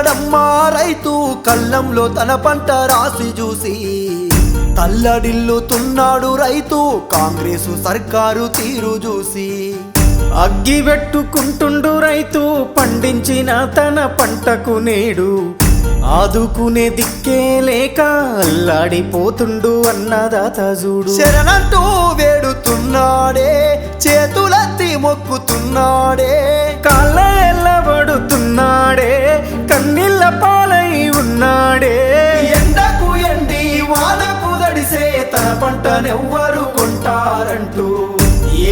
ఏడుస్తున్నాడమ్మా రైతు కళ్ళంలో తన పంట రాసి చూసి తల్లడిల్లుతున్నాడు రైతు కాంగ్రెసు సర్కారు తీరు చూసి అగ్గి పెట్టుకుంటుండు రైతు పండించిన తన పంటకు నేడు ఆదుకునే దిక్కే లేక అల్లాడిపోతుండు అన్నదాత చూడు శరణంటూ వేడుతున్నాడే చేతులెత్తి మొక్కుతున్నాడే కాళ్ళ ఎల్లబడుతున్నాడే కన్నీళ్ళ పాలై ఉన్నాడే ఎండకు ఎండి వానకు దడిసే తన పంటనెవ్వరు కొంటారంటూ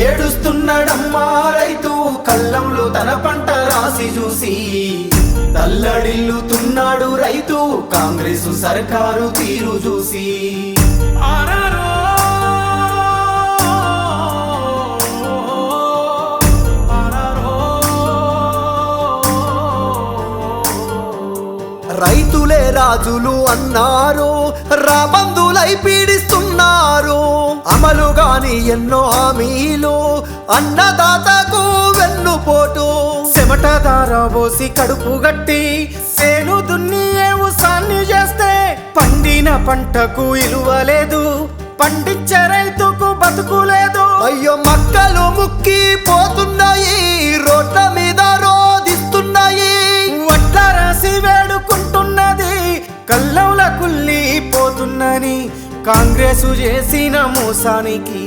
ఏడుస్తున్నాడమ్మా రైతు కళ్ళంలో తన పంట రాసి చూసి తల్లడిల్లుతున్నాడు రైతు కాంగ్రెసు సర్కారు తీరు చూసి రైతులే రాజులు అన్నారు రాబందులై పీడిస్తున్నారు అమలు గాని ఎన్నో హామీలు అన్నదాతకు వెన్నుపోటు చెమటదార పోసి కడుపు గట్టి సేను దున్ని ఏవుసాన్ని చేస్తే పండిన పంటకు ఇలువలేదు పండించే రైతుకు బతుకులేదు అయ్యో మక్కలు ముక్కి పోతున్నాయి రోడ్ల మీద రోదిస్తున్నాయి వడ్ల రాసి వేడుకుంటున్నది కళ్ళంల కుళ్ళిపోతున్నని కాంగ్రెసు చేసిన మోసానికి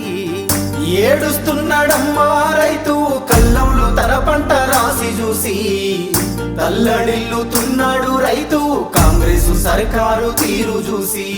ఏడుస్తున్నాడమ్మా రైతు కళ్ళంలో తన పంట రాసి చూసి తల్లడిల్లుతున్నాడు రైతు కాంగ్రెసు సర్కారు తీరు చూసి